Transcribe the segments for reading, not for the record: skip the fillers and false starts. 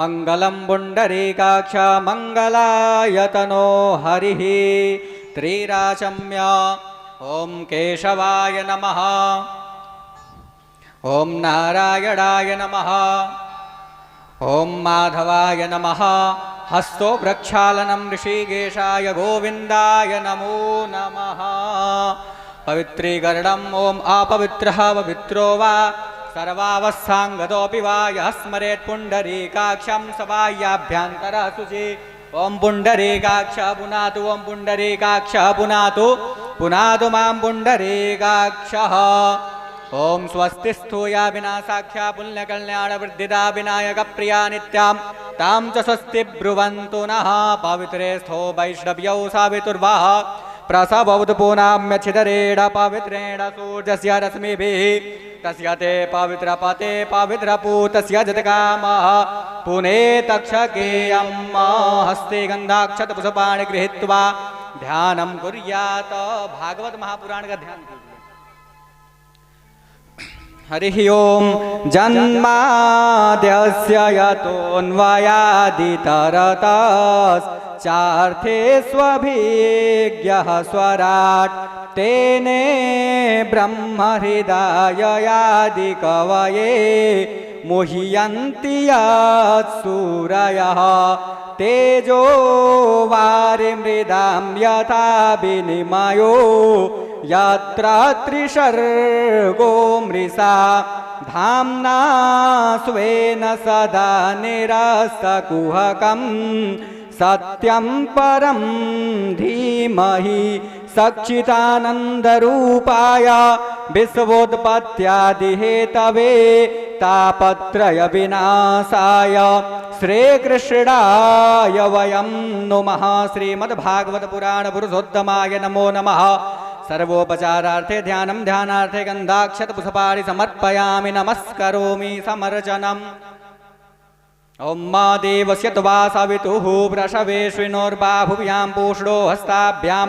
मंगलम पुंडरीकाक्ष मंगलायतनो हरिः त्रिराचम्य। ओम केशवाय नमः। ओम नारायणाय नमः। ओम माधवाय नमः। हस्तो वृक्षालनम ऋषिकेशाय गोविंदाय नमो नमः। पवित्रीकरणम ओम अपवित्रः पवित्रो वा सर्वावस्थांगतोऽपि वा यः स्मरेत् पुंडरीकाक्षं सवायाभ्यन्तरः शुचि। ओम पुंडरीकाक्ष पुनातु। ओम पुंडरीकाक्ष पुनातु पुनातु मां पुंडरीकाक्षः। ओम स्वस्ति स्थूया विनाशाख्या पुण्यकल्याण वृद्धिदा विनायक प्रिया नित्यां तां च स्वस्ति ब्रुवन्तु नः। पवित्रे स्थो वैष्णव्यौ सावितुर्वः प्रसवोदपूनाम्यच्छिदरेण पवित्रेण सूर्यस्य रश्मिभिः तस्य ते पवित्रपते पवित्रपूतस्य जतकामः पुनेतक्षकेयं हस्ते गन्धाक्षत पुष्पाणि गृहीत्वा ध्यानं कुर्यात्। भागवत महापुराण का ध्यान कीजिए। हरिः ओम। जन्माद्यस्य यतोऽन्वयादितरतश्चार्थेष्वभिज्ञः स्वराट् तेने ब्रह्महृदाययादिकवये मुह्यन्ति यत्सूरयः तेजो वारिमृदां यथा विनिमयो यत्र त्रिसर्गो मृषा धाम्ना स्वेन सदा निरस्तकुहकं सत्यं परं धीमहि सच्चिदानन्दरूपाय विश्वोत्पत्त्यादिहेतवे तापत्रय विनाशाय श्रीकृष्णाय वयं नुमः। श्रीमद्भागवत पुराण पुरुषोत्तमाय नमो नमः। सर्वोपचारार्थे ध्यानं ध्यानार्थे गन्धाक्षत पुष्पाणि समर्पयामि नमस्करोमि समर्चनम्। ओम मा देवस्य त्वा सवितुः प्रसवेष्विनोर्बाहुभ्यां पूष्णो हस्ताभ्यां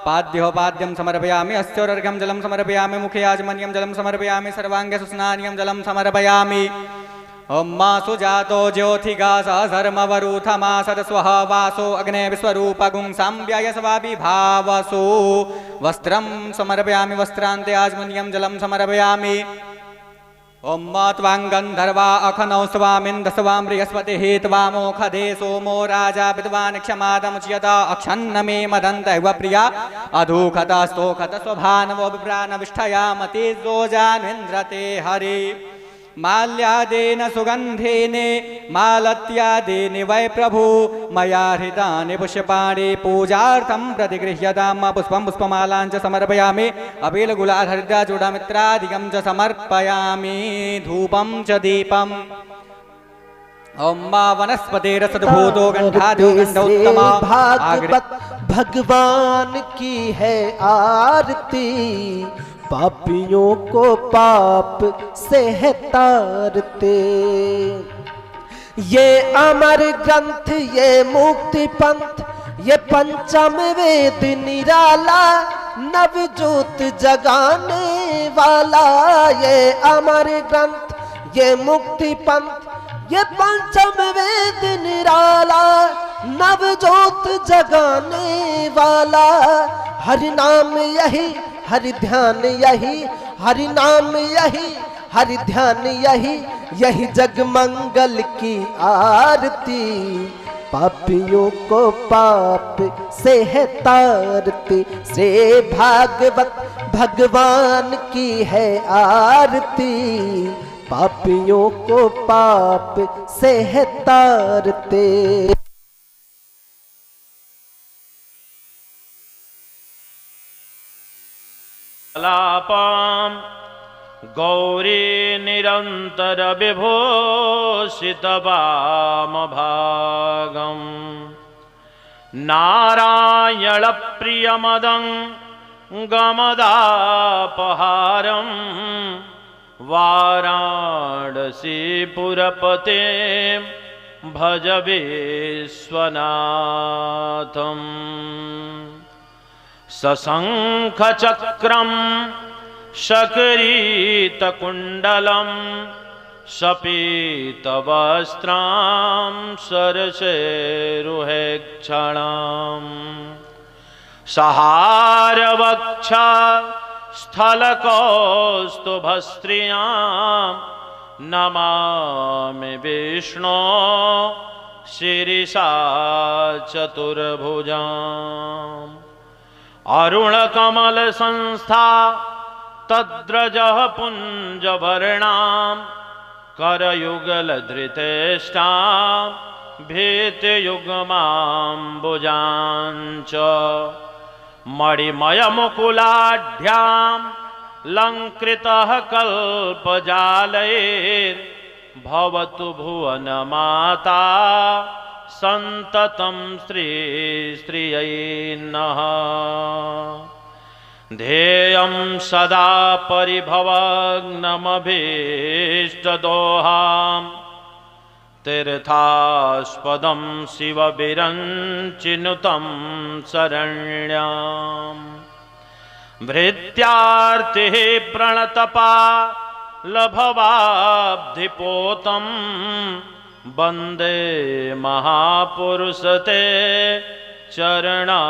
पाद्यो पाद्यं समर्पयामि। अस्योरर्घ्यं जलं समर्पयामि। मुखे आचमनीयं जलं समर्पयामि। सर्वाङ्गे सुस्नानीयं जलं समर्पयामि। ओम मा सुजातो ज्योतिगा सहधर्मवरूथमा सदस्वः वासो अग्ने विश्वरूपगुं सांव्ययस्वाभिभावसो वस्त्रं समर्पयामि। वस्त्रान्ते आचमनीयं जलं समर्पयामि। ओम त्वांगंधर्वा अखनौ स्वामिन्दस्वां बृहस्पतिः त्वामोखधे सोमो राजा विद्वान् क्षमादमुच्यत अक्षन्न मे मदन्त इव प्रिया अधूखतस्तोखत स्वभानवो विप्राणविष्ठयामति जोजान्विन्द्रते हरि। माल्यादेन सुगन्धेन मालत्यादेन वै प्रभु मया हृतानि पुष्पाणि पूजार्थं प्रतिगृह्यताम्। पुष्पं पुष्पमालां च समर्पयामि। अबीलगुलालहरिद्राचूडामित्रादिकं च समर्पयामि। धूपं च दीपम्। ओम मा वनस्पतिरसद्भूतो गन्धादो गन्धोत्तमा। भागवत भगवान की है आरती पापियों को पाप से है तारते। ये अमर ग्रंथ ये मुक्ति पंथ ये पंचम वेद निराला नवजोत जगाने वाला। ये अमर ग्रंथ ये मुक्ति पंथ ये पंचम वेद निराला नवजोत जगाने वाला। हरि नाम यही हरि ध्यान यही हरि नाम यही हरि ध्यान यही यही जग मंगल की आरती पापियों को पाप से है तारती। श्री भागवत भगवान की है आरती पापियों को पाप से है तारते। लापां गौरी निरंतर विभूषित वामभागं नारायण प्रियमदं गमदापहारं वाराणसीपुरपते भज विश्वनाथम्। सशंखचक्रं शकरीतकुण्डलं शपीतवस्त्रां सरसेरुहेक्षणाम् सहारवक्षा स्थलकौस्तुभस्त्रियां नमामि विष्णो शिरिषा चतुर्भुजाम् अरुणकमलसंस्था तद्रजः पुञ्जवर्णां करयुगलधृतेष्टां भीतियुग्माम्बुजाञ्च मणिमयमुकुलाढ्यां लङ्कृतः कल्पजालैर्भवतु भुवनमाता सन्ततं श्रीश्रियै नः ध्येयं सदा परिभवग्नमभीष्टदोहां तीर्थास्पदं शिवविरञ्चिनुतं शरण्याम् भृत्यार्तिः प्रणतपा लभवाब्धिपोतं वन्दे महापुरुषते चरणारविन्दम्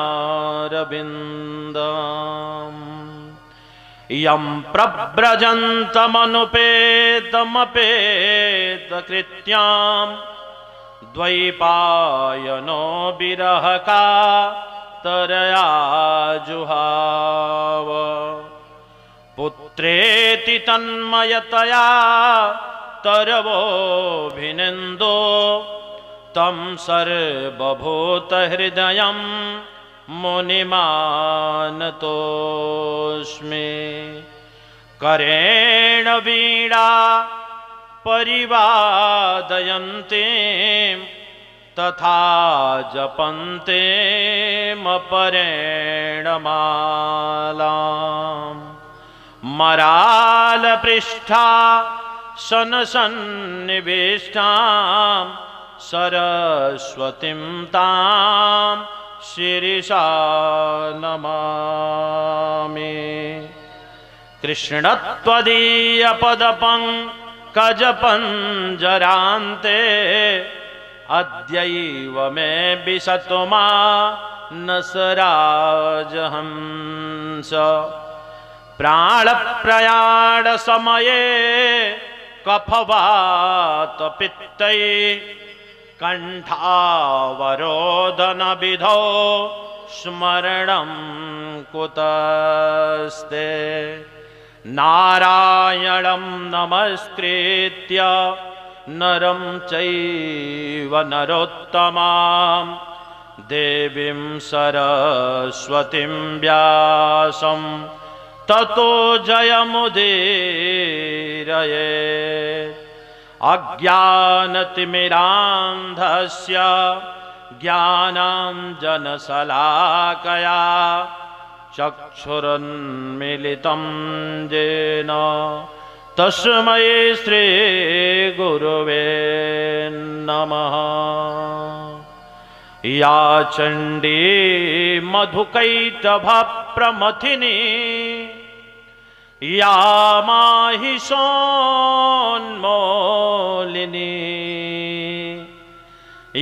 यं प्रव्रजन्तमनुपेतमपेतकृत्यां द्वैपायनो विरहकातरया जुहाव पुत्रेति तन्मयतया तरवोऽभिनन्दो तं सर्वभूतहृदयं मुनिमानतोऽस्मि करेण वीणा परिवादयन्ते तथा जपन्तेमपरेण मालाम् मरालपृष्ठा शनसन्निविष्टां सरस्वतीं तां शिरिषा नमामि कृष्णत्वदीयपदपङ्कजपञ्जरान्ते अद्यैव मे विशतु मानसराजहंस प्राणप्रयाणसमये कफवातपित्तै कण्ठावरोधनविधौ स्मरणं कुतस्ते नारायणं नमस्कृत्य नरं चैव नरोत्तमां देवीं सरस्वतीं व्यासं ततो जयमुदीरयेत् अज्ञानतिमिरान्धस्य ज्ञानाञ्जनशलाकया चक्षुरुन्मीलितं येन तस्मै श्रीगुरुवे नमः या चण्डी मधुकैटभप्रमथिनी या माहिषोन्मोलिनी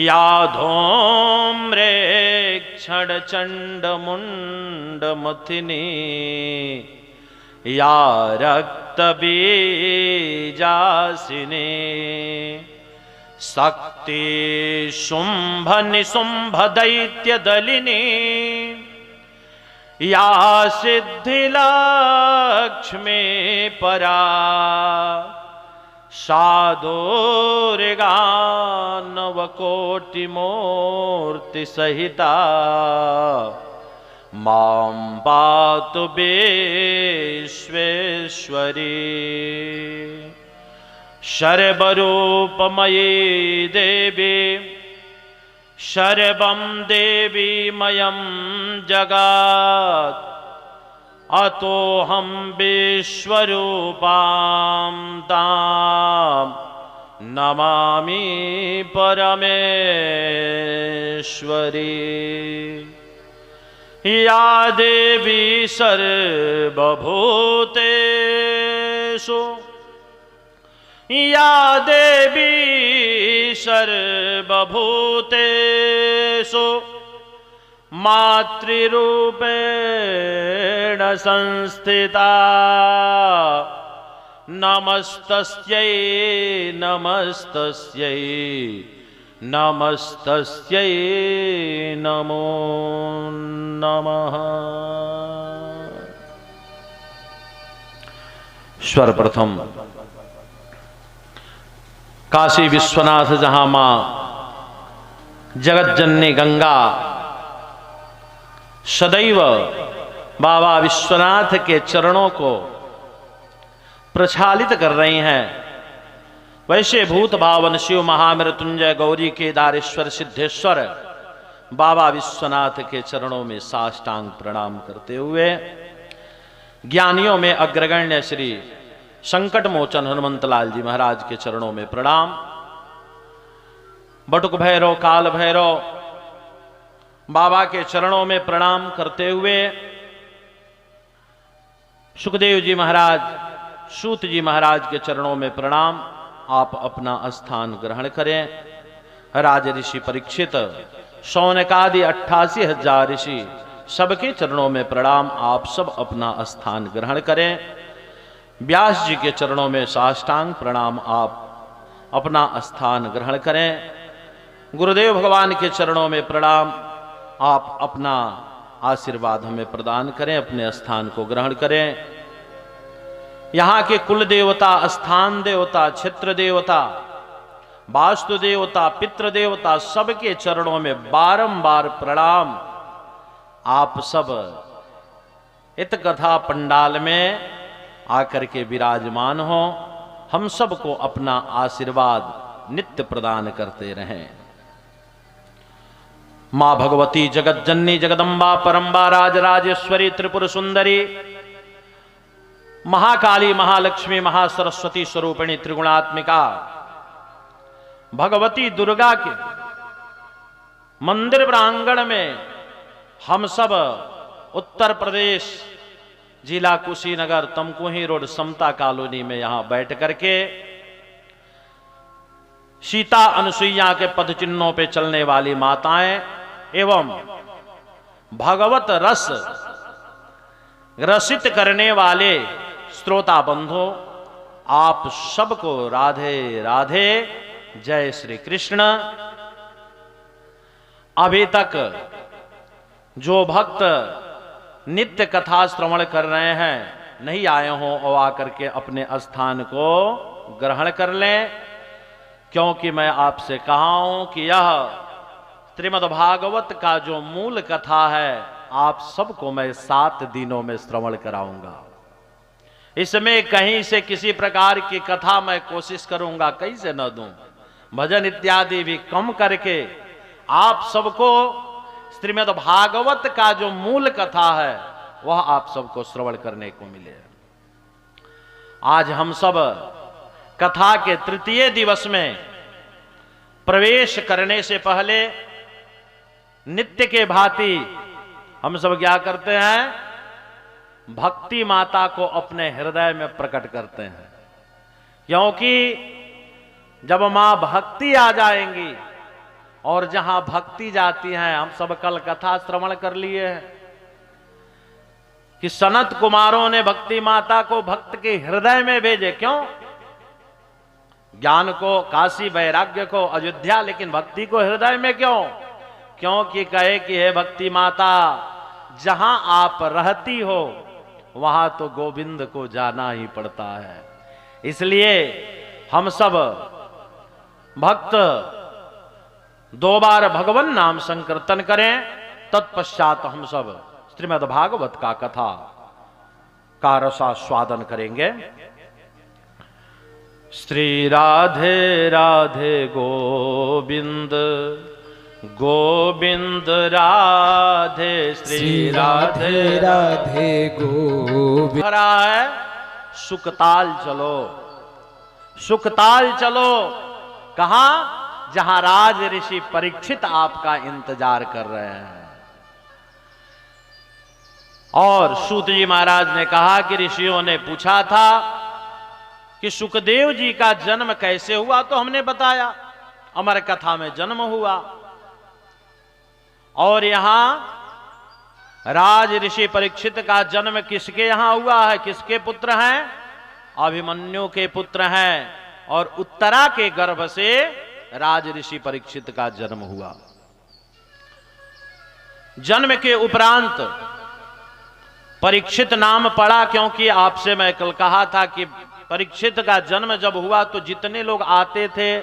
या धूम्रेक्षणचण्डमुण्डमथिनी या रक्तबीजासिनी शक्ति शुम्भनिशुम्भदैत्यदलिनी या सिद्धिलक्ष्मी परा साधुर्गानवकोटिमूर्तिसहिता मां पातु विश्वेश्वरी सर्वरूपमयी देवी सर्वं देवीमयं जगत् अतोऽहं विश्वरूपां तां नमामि परमेश्वरी या देवी सर्वभूतेषु या देवी सर्वभूतेषु मातृरूपेण संस्थिता नमस्तस्यै नमस्तस्यै नमस्तस्यै नमो नमः। सर्वप्रथम काशी विश्वनाथ जहां मां जगतजननी गंगा सदैव बाबा विश्वनाथ के चरणों को प्रक्षालित कर रही हैं, वैसे भूत भावन शिव महामृत्युंजय गौरी केदारेश्वर सिद्धेश्वर बाबा विश्वनाथ के चरणों में साष्टांग प्रणाम करते हुए ज्ञानियों में अग्रगण्य श्री संकट मोचन हनुमंतलाल जी महाराज के चरणों में प्रणाम। बटुक भैरव काल भैरव बाबा के चरणों में प्रणाम करते हुए सुखदेव जी महाराज सूत जी महाराज के चरणों में प्रणाम। आप अपना स्थान ग्रहण करें। राज ऋषि परीक्षित शौनकादि 88,000 ऋषि सबके चरणों में प्रणाम। आप सब अपना स्थान ग्रहण करें। व्यास जी के चरणों में साष्टांग प्रणाम। आप अपना स्थान ग्रहण करें। गुरुदेव भगवान के चरणों में प्रणाम। आप अपना आशीर्वाद हमें प्रदान करें, अपने स्थान को ग्रहण करें। यहाँ के कुल देवता, स्थान देवता, क्षेत्र देवता, वास्तु देवता, पितृ देवता सबके चरणों में बारंबार प्रणाम। आप सब इत कथा पंडाल में आकर के विराजमान हो, हम सबको अपना आशीर्वाद नित्य प्रदान करते रहें। मां भगवती जगत जननी जगदम्बा परम्बा राजराजेश्वरी त्रिपुर सुंदरी महाकाली महालक्ष्मी महासरस्वती स्वरूपिणी त्रिगुणात्मिका भगवती दुर्गा के मंदिर प्रांगण में हम सब उत्तर प्रदेश जिला कुशीनगर तमकुही रोड समता कॉलोनी में यहां बैठ करके सीता अनुसुईया के पद चिन्हों पे चलने वाली माताएं एवं भगवत रस रसित करने वाले श्रोता बंधु, आप सबको राधे राधे, जय श्री कृष्ण। अभी तक जो भक्त नित्य कथा श्रवण कर रहे हैं नहीं आए हों और आकर के अपने स्थान को ग्रहण कर लें, क्योंकि मैं आपसे कहा हूं कि यह श्रीमद् भागवत का जो मूल कथा है आप सबको मैं 7 दिनों में श्रवण कराऊंगा। इसमें कहीं से किसी प्रकार की कथा मैं कोशिश करूंगा कैसे न दूं, भजन इत्यादि भी कम करके आप सबको श्रीमद् भागवत का जो मूल कथा है वह आप सबको श्रवण करने को मिले। आज हम सब कथा के तृतीय दिवस में प्रवेश करने से पहले नित्य के भांति हम सब क्या करते हैं, भक्ति माता को अपने हृदय में प्रकट करते हैं, क्योंकि जब मां भक्ति आ जाएंगी और जहां भक्ति जाती है, हम सब कल कथा श्रवण कर लिए हैं कि सनत कुमारों ने भक्ति माता को भक्त के हृदय में भेजे। क्यों? ज्ञान को काशी, वैराग्य को अयोध्या, लेकिन भक्ति को हृदय में क्यों? क्योंकि कहे कि हे भक्ति माता, जहां आप रहती हो वहां तो गोविंद को जाना ही पड़ता है। इसलिए हम सब भक्त 2 बार भगवान नाम संकीर्तन करें, तत्पश्चात हम सब श्रीमद् भागवत का कथा का रसास्वादन करेंगे। श्री राधे राधे गोविंद गोविंद राधे, श्री राधे राधे गोविंद। भरा है सुखताल चलो, सुखताल चलो। कहां? जहां राज ऋषि परीक्षित आपका इंतजार कर रहे हैं। और सूत जी महाराज ने कहा कि ऋषियों ने पूछा था कि सुखदेव जी का जन्म कैसे हुआ, तो हमने बताया अमर कथा में जन्म हुआ। और यहां राज ऋषि परीक्षित का जन्म किसके यहां हुआ है, किसके पुत्र हैं? अभिमन्यु के पुत्र हैं। और उत्तरा के गर्भ से राज ऋषि परीक्षित का जन्म हुआ। जन्म के उपरांत परीक्षित नाम पड़ा, क्योंकि आपसे मैं कल कहा था कि परीक्षित का जन्म जब हुआ तो जितने लोग आते थे,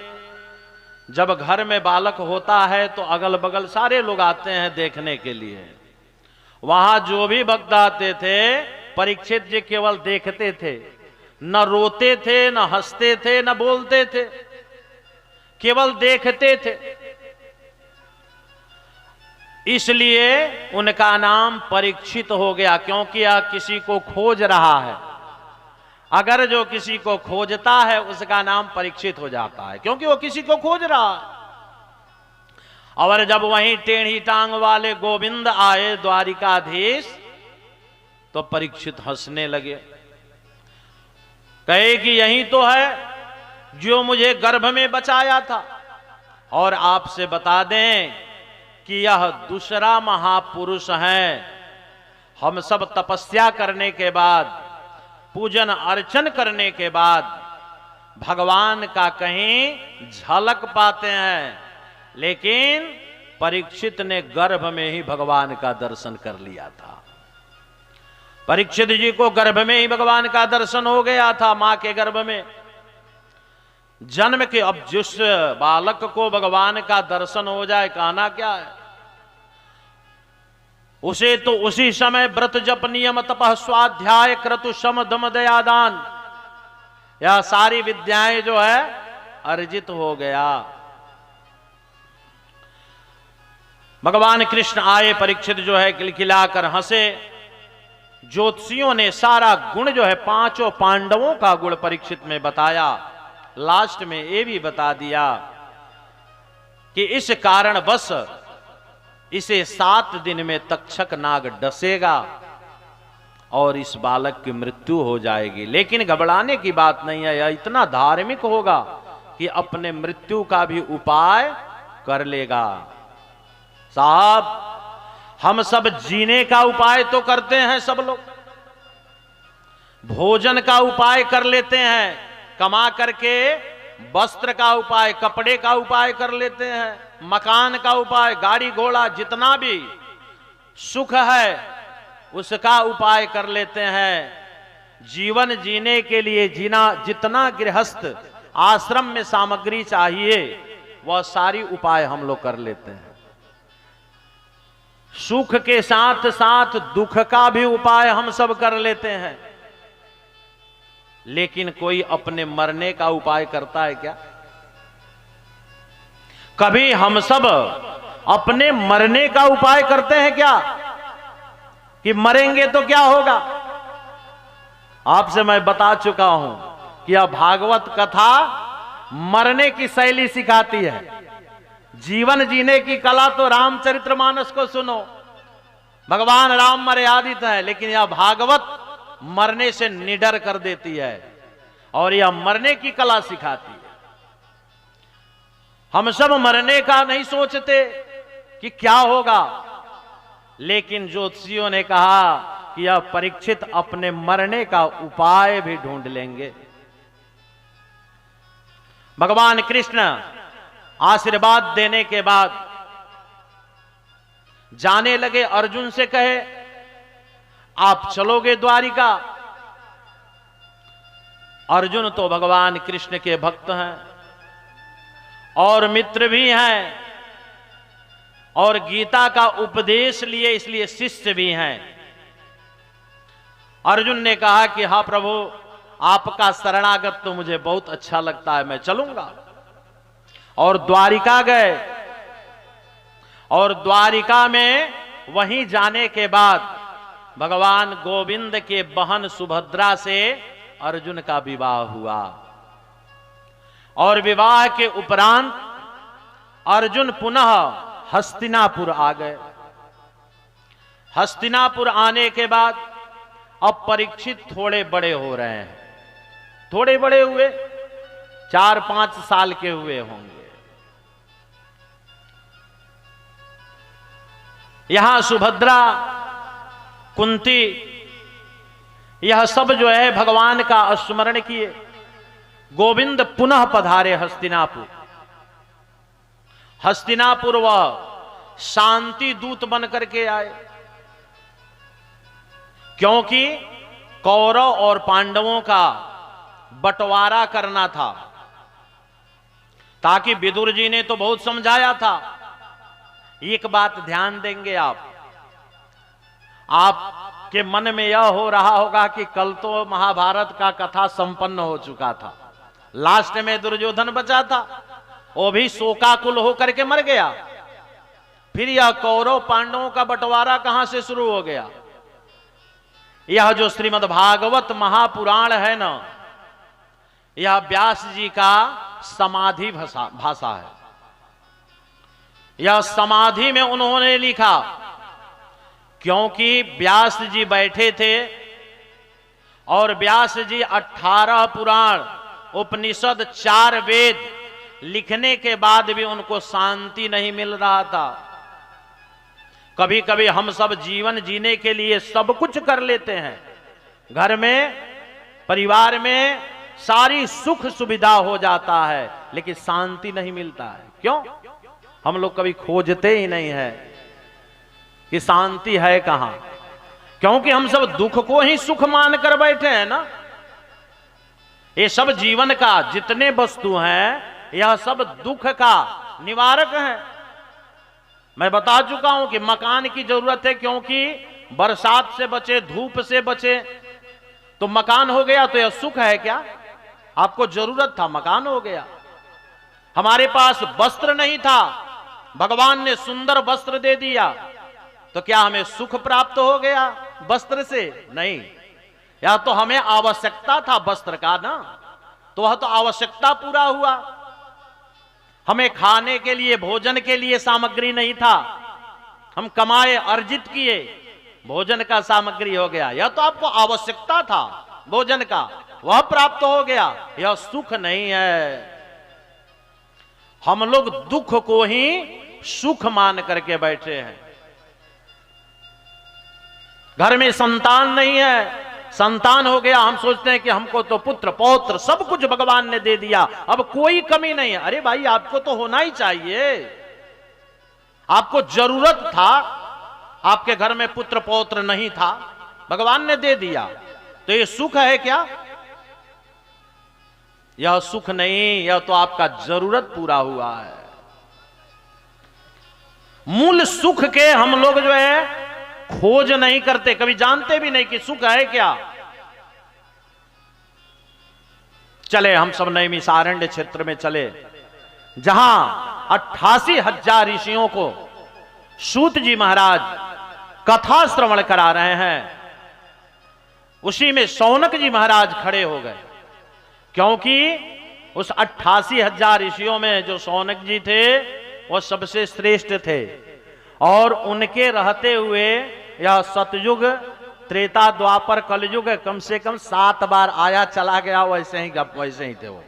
जब घर में बालक होता है तो अगल बगल सारे लोग आते हैं देखने के लिए। वहां जो भी भक्त आते थे, परीक्षित जी केवल देखते थे, न रोते थे, न हंसते थे, न बोलते थे, केवल देखते थे। इसलिए उनका नाम परीक्षित हो गया, क्योंकि यह किसी को खोज रहा है। अगर जो किसी को खोजता है उसका नाम परीक्षित हो जाता है, क्योंकि वो किसी को खोज रहा है। और जब वहीं टेढ़ी टांग वाले गोविंद आए द्वारिकाधीश, तो परीक्षित हंसने लगे, कहे कि यही तो है जो मुझे गर्भ में बचाया था। और आपसे बता दें कि यह दूसरा महापुरुष है। हम सब तपस्या करने के बाद, पूजन अर्चन करने के बाद भगवान का कहीं झलक पाते हैं, लेकिन परीक्षित ने गर्भ में ही भगवान का दर्शन कर लिया था। परीक्षित जी को गर्भ में ही भगवान का दर्शन हो गया था, मां के गर्भ में जन्म के। अब जिस बालक को भगवान का दर्शन हो जाए, कहना क्या है, उसे तो उसी समय व्रत जप नियम तपः स्वाध्याय क्रतु शम दम दया दान, यह सारी विद्याएं जो है अर्जित हो गया। भगवान कृष्ण आए, परीक्षित जो है खिलखिलाकर हंसे। ज्योतिषियों ने सारा गुण जो है पांचों पांडवों का गुण परीक्षित में बताया। लास्ट में ये भी बता दिया कि इस कारण बस इसे 7 दिन में तक्षक नाग डसेगा और इस बालक की मृत्यु हो जाएगी। लेकिन घबराने की बात नहीं है, यह इतना धार्मिक होगा कि अपने मृत्यु का भी उपाय कर लेगा। साहब, हम सब जीने का उपाय तो करते हैं, सब लोग भोजन का उपाय कर लेते हैं, कमा करके वस्त्र का उपाय, कपड़े का उपाय कर लेते हैं, मकान का उपाय, गाड़ी घोड़ा जितना भी सुख है उसका उपाय कर लेते हैं। जीवन जीने के लिए जितना गृहस्थ आश्रम में सामग्री चाहिए वह सारी उपाय हम लोग कर लेते हैं। सुख के साथ साथ दुख का भी उपाय हम सब कर लेते हैं, लेकिन कोई अपने मरने का उपाय करता है क्या? कभी हम सब अपने मरने का उपाय करते हैं क्या, कि मरेंगे तो क्या होगा? आपसे मैं बता चुका हूं कि यह भागवत कथा मरने की शैली सिखाती है। जीवन जीने की कला तो रामचरितमानस को सुनो, भगवान राम मर्यादित है, लेकिन यह भागवत मरने से निडर कर देती है और यह मरने की कला सिखाती है। हम सब मरने का नहीं सोचते कि क्या होगा, लेकिन ज्योतिषियों ने कहा कि यह परीक्षित अपने मरने का उपाय भी ढूंढ लेंगे। भगवान कृष्ण आशीर्वाद देने के बाद जाने लगे। अर्जुन से कहे, आप चलोगे द्वारिका? अर्जुन तो भगवान कृष्ण के भक्त हैं और मित्र भी हैं और गीता का उपदेश लिए इसलिए शिष्य भी हैं। अर्जुन ने कहा कि हाँ प्रभु, आपका शरणागत तो मुझे बहुत अच्छा लगता है, मैं चलूंगा। और द्वारिका गए और द्वारिका में वहीं जाने के बाद भगवान गोविंद के बहन सुभद्रा से अर्जुन का विवाह हुआ। और विवाह के उपरांत अर्जुन पुनः हस्तिनापुर आ गए। हस्तिनापुर आने के बाद अब परीक्षित थोड़े बड़े हो रहे हैं, थोड़े बड़े हुए, 4-5 साल के हुए होंगे। यहां सुभद्रा, कुंती, यह सब जो है भगवान का स्मरण किए। गोविंद पुनः पधारे हस्तिनापुर। हस्तिनापुर वह शांति दूत बन करके आए, क्योंकि कौरव और पांडवों का बंटवारा करना था। ताकि विदुर जी ने तो बहुत समझाया था। एक बात ध्यान देंगे आपके मन में यह हो रहा होगा कि कल तो महाभारत का कथा संपन्न हो चुका था, लास्ट में दुर्योधन बचा था, वो भी शोकाकुल होकर के मर गया। फिर यह कौरव पांडवों का बंटवारा कहां से शुरू हो गया? यह जो श्रीमद् भागवत महापुराण है ना, यह व्यास जी का समाधि भाषा है। यह समाधि में उन्होंने लिखा, क्योंकि व्यास जी बैठे थे और व्यास जी 18 पुराण, उपनिषद, 4 वेद लिखने के बाद भी उनको शांति नहीं मिल रहा था। कभी कभी हम सब जीवन जीने के लिए सब कुछ कर लेते हैं, घर में, परिवार में सारी सुख सुविधा हो जाता है, लेकिन शांति नहीं मिलता है। क्यों? हम लोग कभी खोजते ही नहीं है कि शांति है कहां। क्योंकि हम सब दुख को ही सुख मान कर बैठे हैं ना। ये सब जीवन का जितने वस्तु हैं, यह सब दुख का निवारक है। मैं बता चुका हूं कि मकान की जरूरत है, क्योंकि बरसात से बचे, धूप से बचे, तो मकान हो गया तो यह सुख है क्या? आपको जरूरत था, मकान हो गया। हमारे पास वस्त्र नहीं था, भगवान ने सुंदर वस्त्र दे दिया, तो क्या हमें सुख प्राप्त हो गया वस्त्र से? नहीं, या तो हमें आवश्यकता था वस्त्र का ना, तो वह तो आवश्यकता पूरा हुआ। हमें खाने के लिए, भोजन के लिए सामग्री नहीं था, हम कमाए, अर्जित किए, भोजन का सामग्री हो गया। यह तो आपको आवश्यकता था भोजन का, वह प्राप्त हो गया। यह सुख नहीं है। हम लोग दुख को ही सुख मान करके बैठे हैं। घर में संतान नहीं है, संतान हो गया, हम सोचते हैं कि हमको तो पुत्र पौत्र सब कुछ भगवान ने दे दिया, अब कोई कमी नहीं है। अरे भाई, आपको तो होना ही चाहिए। आपको जरूरत था, आपके घर में पुत्र पौत्र नहीं था, भगवान ने दे दिया, तो ये सुख है क्या? यह सुख नहीं, यह तो आपका जरूरत पूरा हुआ है। मूल सुख के हम लोग जो है खोज नहीं करते, कभी जानते भी नहीं कि सुख है क्या। चले हम सब नैमिषारण्य क्षेत्र में चले, जहां 88,000 ऋषियों को सूत जी महाराज कथा श्रवण करा रहे हैं। उसी में शौनक जी महाराज खड़े हो गए, क्योंकि उस 88,000 ऋषियों में जो शौनक जी थे वो सबसे श्रेष्ठ थे। और उनके रहते हुए यह सतयुग, त्रेता, द्वापर, कलयुग कम से कम 7 बार आया चला गया, वैसे ही थे। वो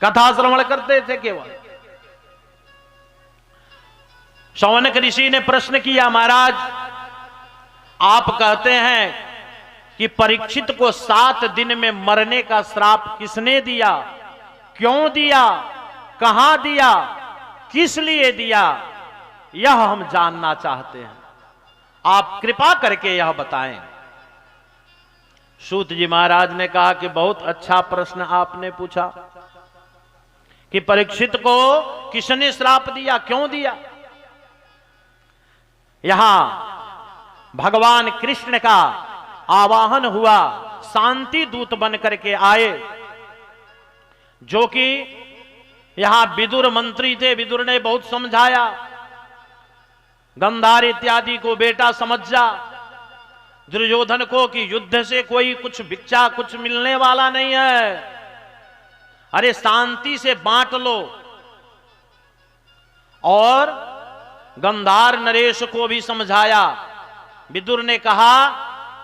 कथा श्रवण करते थे केवल। शौनक ऋषि ने प्रश्न किया, महाराज आप कहते हैं कि परीक्षित को 7 दिन में मरने का श्राप किसने दिया, क्यों दिया, कहां दिया, किस लिए दिया, यह हम जानना चाहते हैं, आप कृपा करके यह बताएं। सूत जी महाराज ने कहा कि बहुत अच्छा प्रश्न आपने पूछा कि परीक्षित को किसने श्राप दिया, क्यों दिया। यहां भगवान कृष्ण का आवाहन हुआ, शांति दूत बन करके आए, जो कि यहां विदुर मंत्री थे। विदुर ने बहुत समझाया, गंधार इत्यादि को बेटा समझ जा, दुर्योधन को कि युद्ध से कोई कुछ भिक्षा कुछ मिलने वाला नहीं है, अरे शांति से बांट लो। और गंधार नरेश को भी समझाया। विदुर ने कहा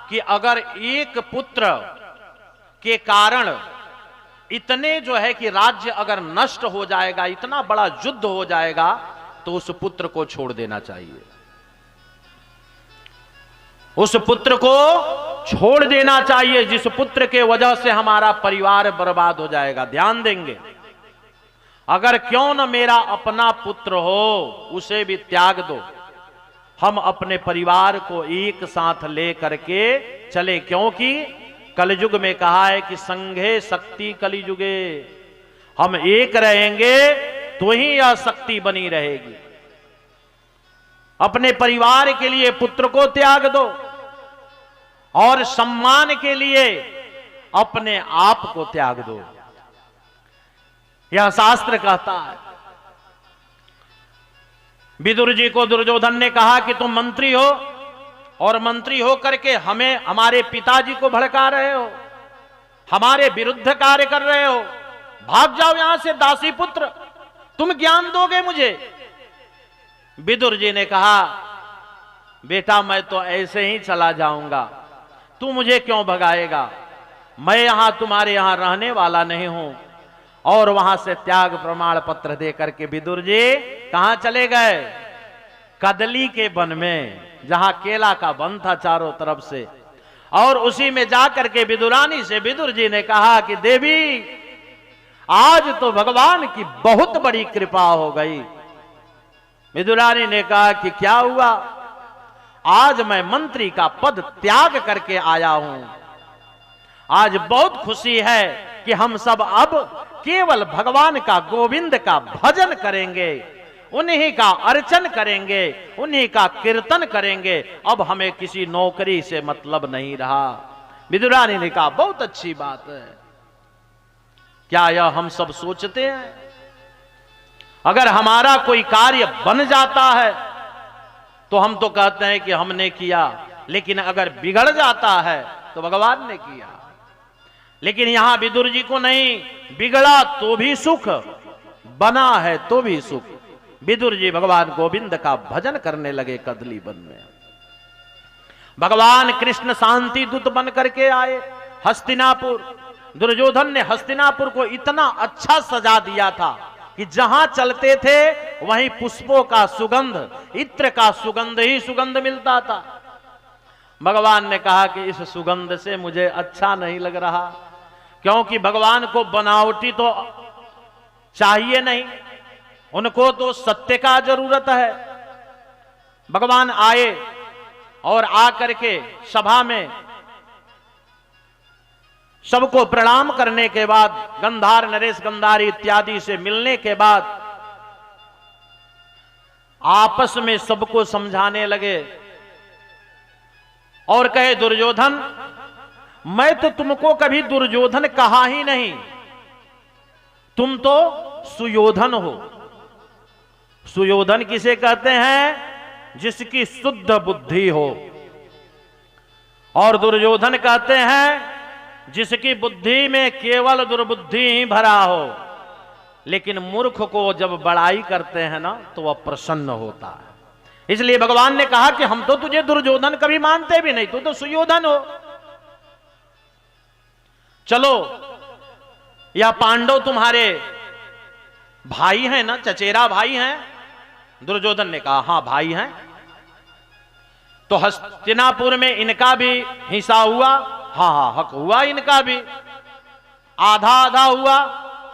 कि अगर एक पुत्र के कारण इतने जो है कि राज्य अगर नष्ट हो जाएगा, इतना बड़ा युद्ध हो जाएगा, तो उस पुत्र को छोड़ देना चाहिए। उस पुत्र को छोड़ देना चाहिए जिस पुत्र के वजह से हमारा परिवार बर्बाद हो जाएगा। ध्यान देंगे, अगर क्यों न मेरा अपना पुत्र हो उसे भी त्याग दो, हम अपने परिवार को एक साथ ले करके चले, क्योंकि कलयुग में कहा है कि संघे शक्ति कलियुगे, हम एक रहेंगे तो ही यह शक्ति बनी रहेगी। अपने परिवार के लिए पुत्र को त्याग दो और सम्मान के लिए अपने आप को त्याग दो, यह शास्त्र कहता है। विदुर जी को दुर्योधन ने कहा कि तुम मंत्री हो और मंत्री हो करके हमें, हमारे पिताजी को भड़का रहे हो, हमारे विरुद्ध कार्य कर रहे हो, भाग जाओ यहां से दासी पुत्र, तुम ज्ञान दोगे मुझे। विदुर जी ने कहा, बेटा मैं तो ऐसे ही चला जाऊंगा, तू मुझे क्यों भगाएगा, मैं यहां तुम्हारे यहां रहने वाला नहीं हूं। और वहां से त्याग प्रमाण पत्र दे करके विदुर जी कहां चले गए? कदली के वन में, जहां केला का वन था चारों तरफ से, और उसी में जाकर के विदुरानी से विदुर जी ने कहा कि देवी आज तो भगवान की बहुत बड़ी कृपा हो गई। विदुरानी ने कहा कि क्या हुआ? आज मैं मंत्री का पद त्याग करके आया हूं, आज बहुत खुशी है कि हम सब अब केवल भगवान का, गोविंद का भजन करेंगे, उन्हीं का अर्चन करेंगे, उन्हीं का कीर्तन करेंगे, अब हमें किसी नौकरी से मतलब नहीं रहा। विदुरानी ने कहा बहुत अच्छी बात है। क्या यह हम सब सोचते हैं? अगर हमारा कोई कार्य बन जाता है तो हम तो कहते हैं कि हमने किया, लेकिन अगर बिगड़ जाता है तो भगवान ने किया। लेकिन यहां विदुर जी को नहीं, बिगड़ा तो भी सुख, बना है तो भी सुख। विदुर जी भगवान गोविंद का भजन करने लगे कदली वन में। भगवान कृष्ण शांति दूत बन करके आए हस्तिनापुर। दुर्योधन ने हस्तिनापुर को इतना अच्छा सजा दिया था कि जहां चलते थे वहीं पुष्पों का सुगंध, इत्र का सुगंध ही सुगंध मिलता था। भगवान ने कहा कि इस सुगंध से मुझे अच्छा नहीं लग रहा, क्योंकि भगवान को बनावटी तो चाहिए नहीं, उनको तो सत्य का जरूरत है। भगवान आए और आकर के सभा में सबको प्रणाम करने के बाद, गंधार नरेश गंधारी इत्यादि से मिलने के बाद आपस में सबको समझाने लगे और कहे, दुर्योधन मैं तो तुमको कभी दुर्योधन कहा ही नहीं, तुम तो सुयोधन हो। सुयोधन किसे कहते हैं? जिसकी शुद्ध बुद्धि हो। और दुर्योधन कहते हैं जिसकी बुद्धि में केवल दुर्बुद्धि ही भरा हो। लेकिन मूर्ख को जब बड़ाई करते हैं ना तो वह प्रसन्न होता है। इसलिए भगवान ने कहा कि हम तो तुझे दुर्योधन कभी मानते भी नहीं, तू तो सुयोधन हो। चलो, या पांडव तुम्हारे भाई हैं ना, चचेरा भाई हैं? दुर्योधन ने कहा हां भाई हैं। तो हस्तिनापुर में इनका भी हिस्सा हुआ? हाँ हाँ हक हुआ इनका भी। आधा आधा हुआ?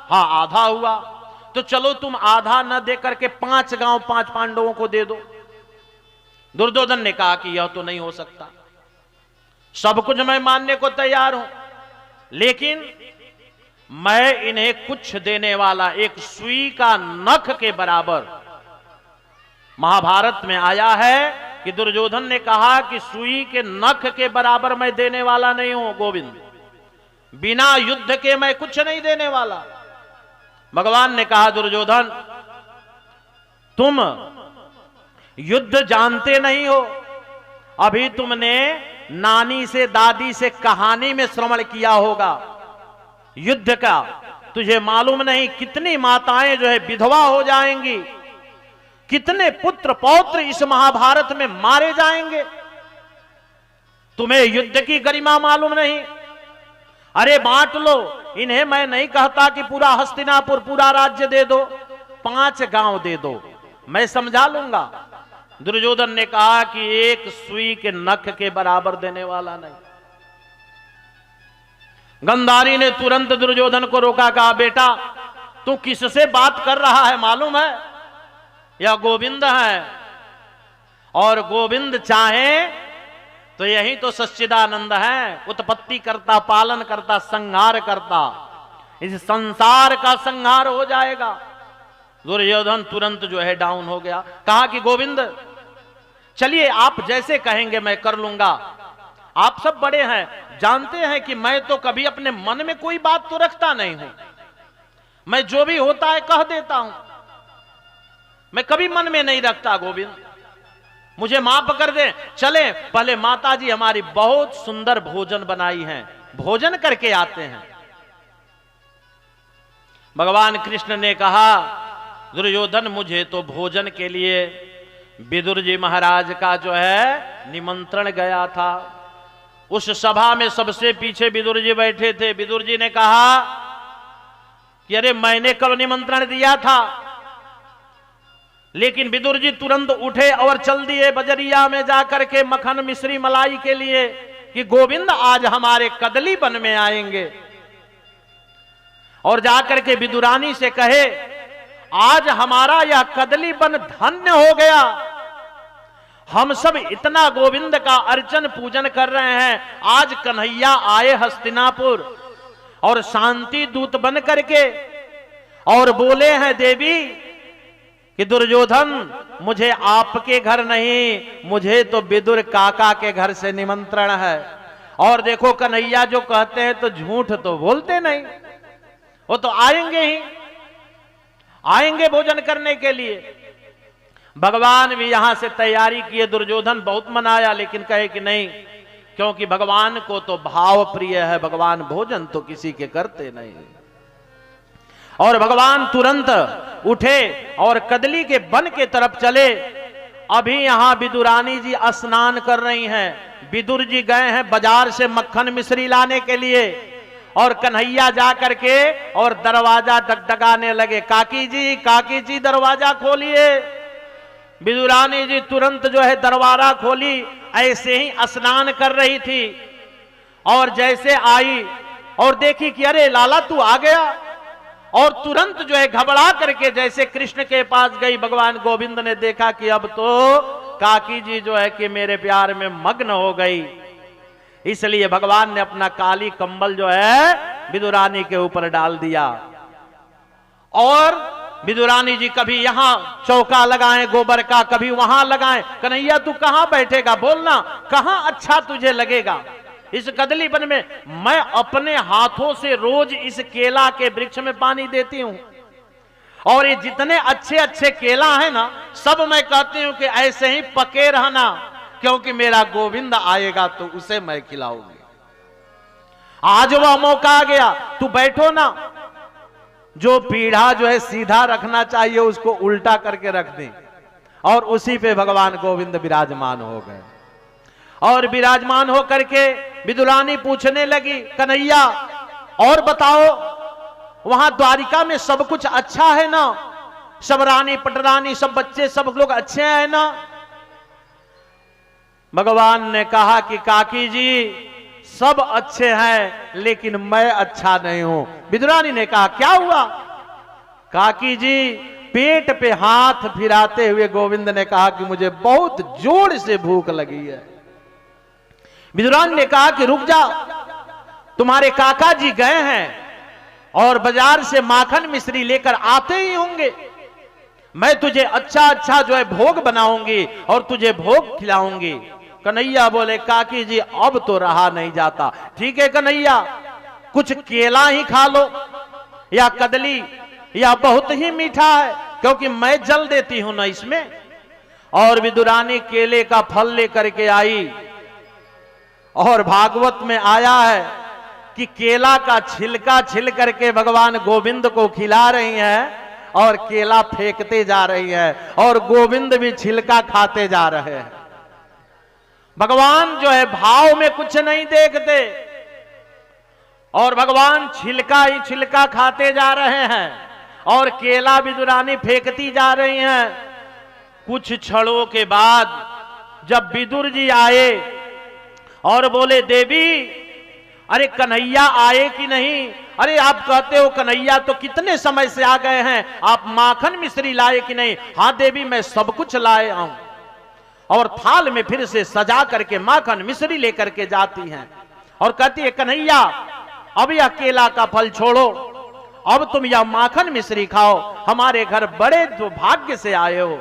हाँ आधा हुआ। तो चलो तुम आधा न दे करके 5 गांव 5 पांडवों को दे दो। दुर्योधन ने कहा कि यह तो नहीं हो सकता, सब कुछ मैं मानने को तैयार हूं, लेकिन मैं इन्हें कुछ देने वाला, एक सुई का नख के बराबर। महाभारत में आया है कि दुर्योधन ने कहा कि सुई के नख के बराबर मैं देने वाला नहीं हूं गोविंद, बिना युद्ध के मैं कुछ नहीं देने वाला। भगवान ने कहा दुर्योधन तुम युद्ध जानते नहीं हो, अभी तुमने नानी से दादी से कहानी में श्रवण किया होगा युद्ध का, तुझे मालूम नहीं कितनी माताएं जो है विधवा हो जाएंगी, कितने पुत्र पौत्र इस महाभारत में मारे जाएंगे। तुम्हें युद्ध की गरिमा मालूम नहीं। अरे बांट लो इन्हें, मैं नहीं कहता कि पूरा हस्तिनापुर पूरा राज्य दे दो, 5 गांव दे दो, मैं समझा लूंगा। दुर्योधन ने कहा कि एक सुई के नख के बराबर देने वाला नहीं। गंधारी ने तुरंत दुर्योधन को रोका, कहा बेटा तू किससे बात कर रहा है मालूम है? यह गोविंद है, और गोविंद चाहे तो यही तो सच्चिदानंद है, उत्पत्ति करता, पालन करता, संहार करता, इस संसार का संहार हो जाएगा। दुर्योधन तुरंत जो है डाउन हो गया, कहा कि गोविंद चलिए आप जैसे कहेंगे मैं कर लूंगा, आप सब बड़े हैं, जानते हैं कि मैं तो कभी अपने मन में कोई बात तो रखता नहीं हूं, मैं जो भी होता है कह देता हूं, मैं कभी मन में नहीं रखता, गोविंद मुझे माफ कर दे। चले पहले माताजी हमारी बहुत सुंदर भोजन बनाई है, भोजन करके आते हैं। भगवान कृष्ण ने कहा दुर्योधन मुझे तो भोजन के लिए विदुर जी महाराज का जो है निमंत्रण गया था। उस सभा में सबसे पीछे विदुर जी बैठे थे। विदुर जी ने कहा कि अरे मैंने कल निमंत्रण दिया था, लेकिन विदुर जी तुरंत उठे और चल दिए बजरिया में जाकर के मक्खन मिश्री मलाई के लिए कि गोविंद आज हमारे कदली वन में आएंगे, और जाकर के विदुरानी से कहे आज हमारा यह कदली वन धन्य हो गया, हम सब इतना गोविंद का अर्चन पूजन कर रहे हैं, आज कन्हैया आए हस्तिनापुर और शांति दूत बन करके और बोले हैं देवी कि दुर्योधन मुझे आपके घर नहीं, मुझे तो विदुर काका के घर से निमंत्रण है। और देखो कन्हैया जो कहते हैं तो झूठ तो बोलते नहीं, वो तो आएंगे ही, आएंगे भोजन करने के लिए। भगवान भी यहां से तैयारी किए, दुर्योधन बहुत मनाया लेकिन कहे कि नहीं, क्योंकि भगवान को तो भाव प्रिय है, भगवान भोजन तो किसी के करते नहीं। और भगवान तुरंत उठे और कदली के वन के तरफ चले। अभी यहां विदुरानी जी स्नान कर रही हैं, विदुर जी गए हैं बाजार से मक्खन मिश्री लाने के लिए, और कन्हैया जा करके और दरवाजा डगडगाने लगे, काकी जी दरवाजा खोलिए। विदुरानी जी तुरंत जो है दरवाजा खोली, ऐसे ही स्नान कर रही थी, और जैसे आई और देखी कि अरे लाला तू आ गया, और तुरंत जो है घबरा करके जैसे कृष्ण के पास गई। भगवान गोविंद ने देखा कि अब तो काकी जी जो है कि मेरे प्यार में मग्न हो गई, इसलिए भगवान ने अपना काली कंबल जो है विदुरानी के ऊपर डाल दिया। और विदुरानी जी कभी यहां चौका लगाएं गोबर का, कभी वहां लगाएं। कन्हैया तू कहां बैठेगा, बोलना कहां अच्छा तुझे लगेगा इस कदली वन में? मैं अपने हाथों से रोज इस केला के वृक्ष में पानी देती हूं, और ये जितने अच्छे अच्छे केला है ना, सब मैं कहती हूं कि ऐसे ही पके रहना, क्योंकि मेरा गोविंद आएगा तो उसे मैं खिलाऊंगी। आज वह मौका आ गया, तू बैठो ना। जो पीढ़ा जो है सीधा रखना चाहिए उसको उल्टा करके रख दें, और उसी पे भगवान गोविंद विराजमान हो गए। और विराजमान हो करके विदुरानी पूछने लगी, कन्हैया और बताओ वहां द्वारिका में सब कुछ अच्छा है ना, सब रानी पटरानी सब बच्चे सब लोग अच्छे हैं ना? भगवान ने कहा कि काकी जी सब अच्छे हैं, लेकिन मैं अच्छा नहीं हूं। विदुरानी ने कहा क्या हुआ? काकी जी पेट पे हाथ फिराते हुए गोविंद ने कहा कि मुझे बहुत जोर से भूख लगी है। विदुरानी ने कहा कि रुक जा, तुम्हारे काका जी गए हैं और बाजार से माखन मिश्री लेकर आते ही होंगे, मैं तुझे अच्छा अच्छा जो है भोग बनाऊंगी और तुझे भोग खिलाऊंगी। कन्हैया बोले काकी जी अब तो रहा नहीं जाता। ठीक है कन्हैया, कुछ केला ही खा लो या कदली, या बहुत ही मीठा है, क्योंकि मैं जल देती हूं ना इसमें। और विदुरानी केले का फल लेकर के आई, और भागवत में आया है कि केला का छिलका छिल करके भगवान गोविंद को खिला रही हैं, और केला फेंकते जा रही हैं, और गोविंद भी छिलका खाते जा रहे हैं। भगवान जो है भाव में कुछ नहीं देखते। और भगवान छिलका ही छिलका खाते जा रहे हैं और केला विदुरानी फेंकती जा रही हैं। कुछ क्षणों के बाद जब विदुर जी आए और बोले, देवी अरे कन्हैया आए कि नहीं? अरे आप कहते हो कन्हैया तो कितने समय से आ गए हैं, आप माखन मिश्री लाए कि नहीं? हाँ देवी मैं सब कुछ लाए हूं। और थाल में फिर से सजा करके माखन मिश्री लेकर के जाती हैं और कहती है, कन्हैया अब यह केला का फल छोड़ो, अब तुम यह माखन मिश्री खाओ, हमारे घर बड़े दुर्भाग्य से आए हो।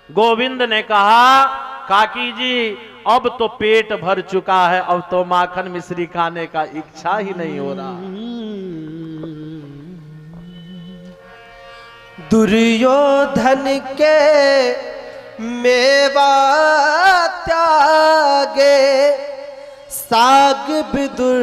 गोविंद ने कहा, काकी जी अब तो पेट भर चुका है, अब तो माखन मिश्री खाने का इच्छा ही नहीं हो रहा। दुर्योधन के मेवा त्यागे साग विदुर